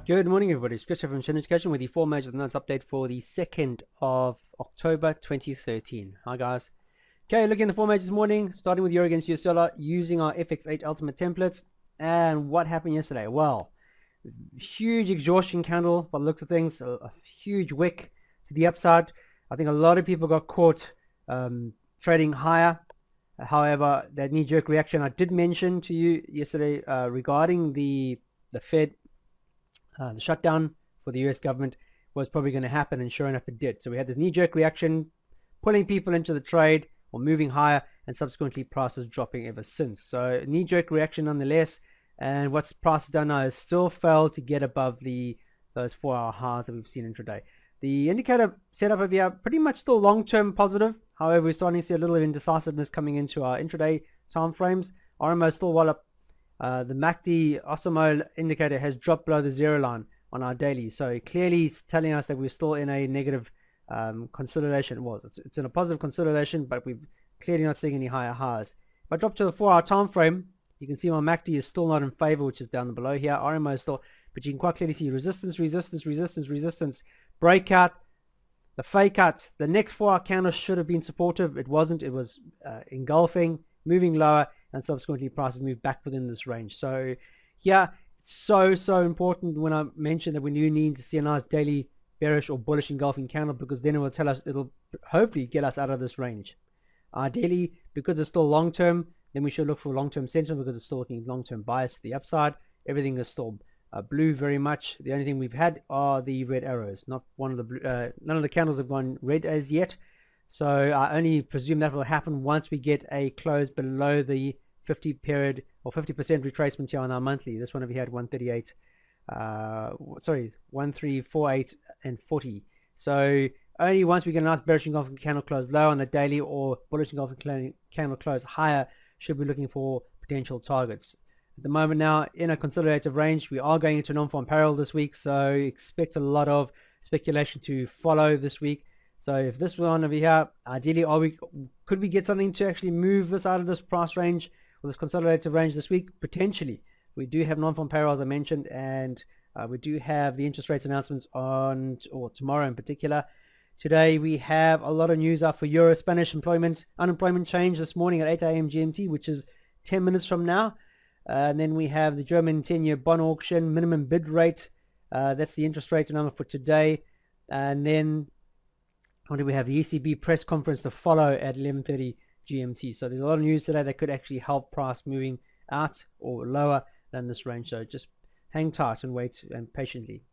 Good morning, everybody. It's Chris from Serene Education with the 4 major notes update for the 2nd of October 2013. Hi, guys. Okay, looking at the 4 majors this morning, starting with Euro against US dollar using our FX8 Ultimate template. And what happened yesterday? Well, huge exhaustion candle by the looks of things, a huge wick to the upside. I think a lot of people got caught trading higher. However, that knee-jerk reaction I did mention to you yesterday regarding the Fed. The shutdown for the US government was probably going to happen, and sure enough it did. So we had this knee-jerk reaction pulling people into the trade or moving higher, and subsequently prices dropping ever since. So knee-jerk reaction nonetheless, and what's price done now is still failed to get above those 4-hour highs that we've seen intraday. The indicator setup over here pretty much still long-term positive. However, we're starting to see a little indecisiveness coming into our intraday time frames. RMO is still well up. The MACD Osmo indicator has dropped below the 0 line on our daily, so clearly it's telling us that we're still in a negative consolidation. Well, it's in a positive consolidation, but we're clearly not seeing any higher highs. If I drop to the 4-hour time frame, you can see my MACD is still not in favor, which is down below here. RMO is still, but you can quite clearly see resistance, resistance, resistance, resistance, breakout, the fake out. The next 4-hour candle should have been supportive. It wasn't. It was engulfing, moving lower, and subsequently prices move back within this range. So yeah, it's so important when I mentioned that we do need to see a nice daily bearish or bullish engulfing candle, because then it will tell us, it'll hopefully get us out of this range. Ideally, because it's still long term, then we should look for long-term sentiment, because it's still looking long-term bias to the upside. Everything is still blue very much. The only thing we've had are the red arrows. Not one of the blue, none of the candles have gone red as yet. So I only presume that will happen once we get a close below the 50 period or 50% retracement here on our monthly. This one over here had 138, 1348 and 40. So only once we get a nice bearish engulfing candle close low on the daily, or bullish engulfing candle close higher, should be looking for potential targets. At the moment now, in a consolidative range, we are going into non-farm parallel this week, so expect a lot of speculation to follow this week. So if this one over here, ideally, could we get something to actually move this out of this price range, or this consolidated range this week? Potentially. We do have non-farm payroll, as I mentioned, and we do have the interest rates announcements on, or tomorrow in particular. Today we have a lot of news out for Euro Spanish unemployment change this morning at 8 a.m. GMT, which is 10 minutes from now. And then we have the German 10-year bond auction minimum bid rate. That's the interest rate number for today. And then what do we have? The ECB press conference to follow at 11:30 GMT. So there's a lot of news today that could actually help price moving out or lower than this range. So just hang tight and wait and patiently.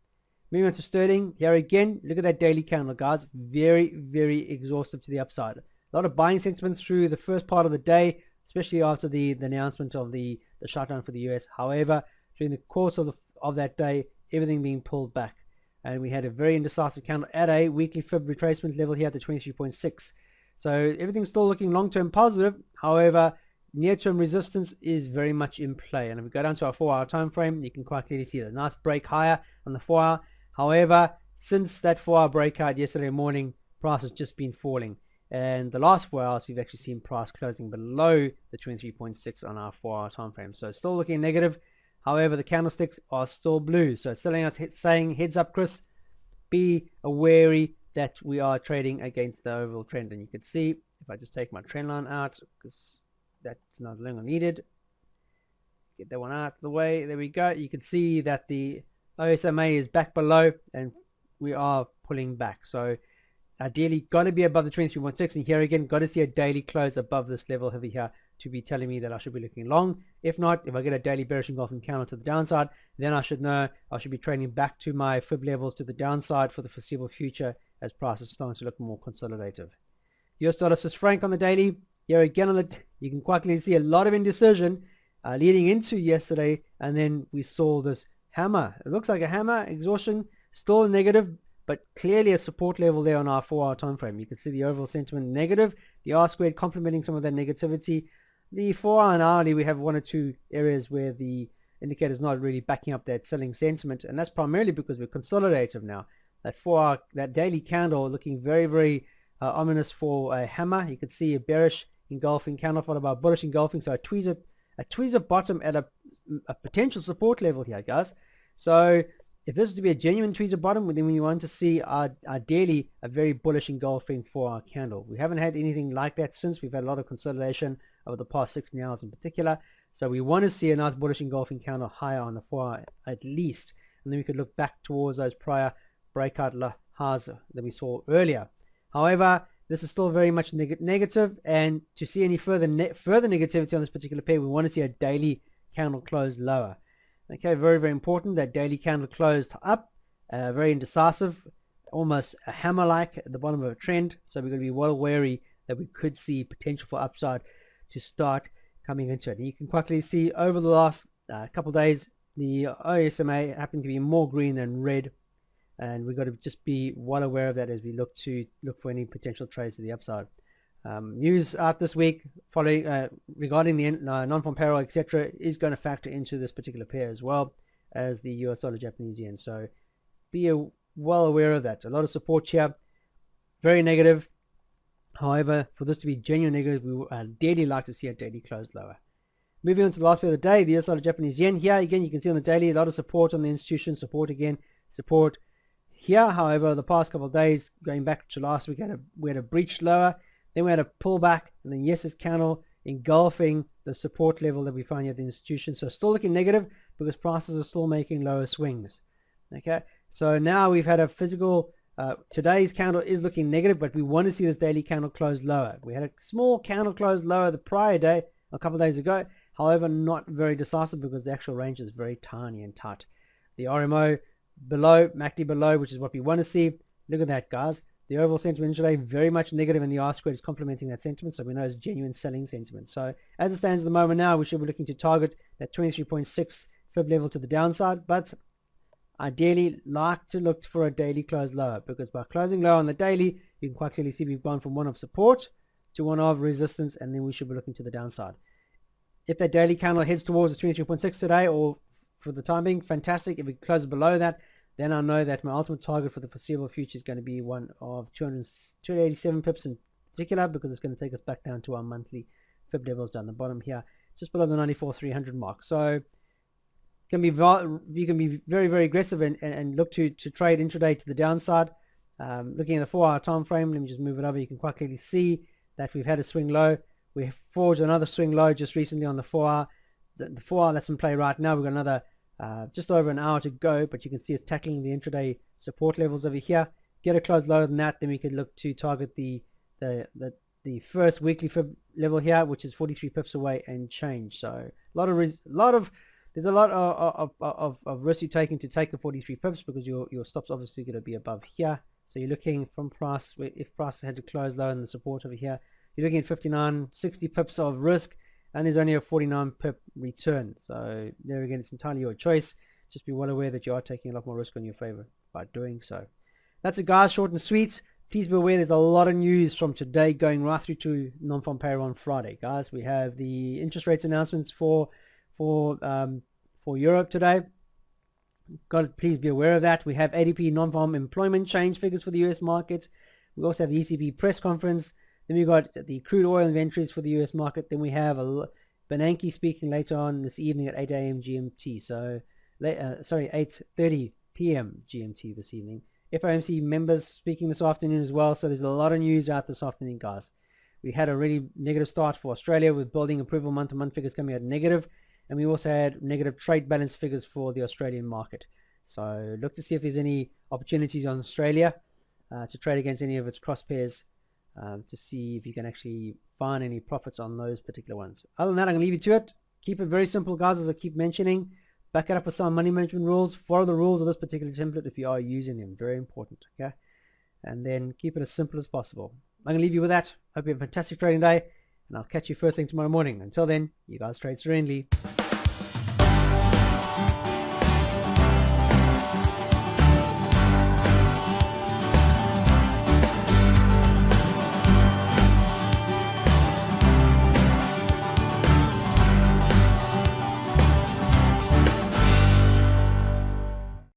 Moving on to sterling. Here again, look at that daily candle, guys. Very exhaustive to the upside. A lot of buying sentiment through the first part of the day, especially after the announcement of the shutdown for the US. However, during the course of that day, everything being pulled back. And we had a very indecisive candle at a weekly fib retracement level here at the 23.6. So everything's still looking long-term positive. However, near-term resistance is very much in play. And if we go down to our 4-hour time frame, you can quite clearly see the nice break higher on the 4-hour. However, since that 4-hour breakout yesterday morning, price has just been falling. And the last 4 hours, we've actually seen price closing below the 23.6 on our 4-hour time frame. So it's still looking negative. However, the candlesticks are still blue. So it's telling us, saying, heads up, Chris, be wary that we are trading against the overall trend. And you can see, if I just take my trend line out, because that's no longer needed, get that one out of the way. There we go. You can see that the OSMA is back below, and we are pulling back. So ideally, got to be above the 23.6, and here again, got to see a daily close above this level over here to be telling me that I should be looking long. If not, if I get a daily bearish engulfing candle to the downside, then I should know I should be trading back to my fib levels to the downside for the foreseeable future, as prices starting to look more consolidative. US dollar Swiss franc on the daily. Here again, you can quite clearly see a lot of indecision leading into yesterday, and then we saw this hammer. It looks like a hammer, exhaustion, still negative, but clearly a support level there on our 4-hour time frame. You can see the overall sentiment negative, the R squared complementing some of that negativity. The 4-hour and hourly, we have one or two areas where the indicator is not really backing up that selling sentiment, and that's primarily because we're consolidative now. That 4-hour, that daily candle looking very ominous for a hammer. You can see a bearish engulfing candle followed by a bullish engulfing, so a tweezer bottom at a potential support level here, guys. So If this is to be a genuine tweezer bottom, then we want to see ideally a very bullish engulfing for our candle. We haven't had anything like that since. We've had a lot of consolidation over the past 16 hours in particular. So we want to see a nice bullish engulfing candle higher on the 4 hour at least. And then we could look back towards those prior breakout highs that we saw earlier. However, this is still very much negative, and to see any further negativity on this particular pair, we want to see a daily candle close lower. Okay, very, very important. That daily candle closed up, very indecisive, almost a hammer-like at the bottom of a trend. So we're going to be well wary that we could see potential for upside to start coming into it. And you can quickly see over the last couple of days, the OSMA happened to be more green than red. And we've got to just be well aware of that as we look for any potential trades to the upside. News out this week following regarding the non-farm payroll, etc., is going to factor into this particular pair as well as the US dollar Japanese yen. So be well aware of that. A lot of support here, very negative. However, for this to be genuine negative, we would ideally like to see a daily close lower. Moving on to the last pair of the day, the US dollar Japanese yen. Here again, you can see on the daily a lot of support on the institution, support again, support. Here, however, the past couple of days, going back to last week, we had a breach lower, then we had a pullback, and then yes, this candle engulfing the support level that we find here at the institution. So still looking negative because prices are still making lower swings. Okay, so now we've had a physical, today's candle is looking negative, but we want to see this daily candle close lower. We had a small candle close lower the prior day, a couple of days ago, however, not very decisive because the actual range is very tiny and tight. The RMO below, MACD below, which is what we want to see. Look at that, guys. The overall sentiment today very much negative, and the R squared is complementing that sentiment, so we know it's genuine selling sentiment. So as it stands at the moment now, we should be looking to target that 23.6 fib level to the downside, but ideally like to look for a daily close lower, because by closing low on the daily, you can quite clearly see we've gone from one of support to one of resistance, and then we should be looking to the downside. If that daily candle heads towards the 23.6 today, or for the time being, fantastic. If we close below that, then I know that my ultimate target for the foreseeable future is going to be one of 287 pips in particular, because it's going to take us back down to our monthly fib levels down the bottom here, just below the 94,300 mark. So you can be very, very aggressive and look to trade intraday to the downside. Looking at the 4 hour time frame, let me just move it over. You can quite clearly see that we've had a swing low. We have forged another swing low just recently on the 4 hour. The 4 hour that's in play right now, we've got another just over an hour to go, but you can see it's tackling the intraday support levels over here. Get a close lower than that, then we could look to target the first weekly fib level here, which is 43 pips away and change. So there's a lot of risk you're taking to take the 43 pips, because your stop's obviously going to be above here. So you're looking from price, if price had to close low in the support over here, you're looking at 59, 60 pips of risk, and there's only a 49 pip return. So there again, it's entirely your choice. Just be well aware that you are taking a lot more risk on your favor by doing so. That's it, guys, short and sweet. Please be aware there's a lot of news from today going right through to non-farm payroll on Friday, guys. We have the interest rates announcements for Europe today. Please be aware of that. We have ADP non-farm employment change figures for the US market. We also have the ECB press conference. Then we've got the crude oil inventories for the US market. Then we have Bernanke speaking later on this evening at 8 a.m. GMT. So, 8:30 p.m. GMT this evening. FOMC members speaking this afternoon as well. So there's a lot of news out this afternoon, guys. We had a really negative start for Australia with building approval month-to-month figures coming out negative. And we also had negative trade balance figures for the Australian market. So look to see if there's any opportunities on Australia to trade against any of its cross pairs, to see if you can actually find any profits on those particular ones. Other than that, I'm going to leave you to it. Keep it very simple, guys, as I keep mentioning. Back it up with some money management rules. Follow the rules of this particular template if you are using them. Very important, okay? And then keep it as simple as possible. I'm going to leave you with that. Hope you have a fantastic trading day, and I'll catch you first thing tomorrow morning. Until then, you guys trade serenely.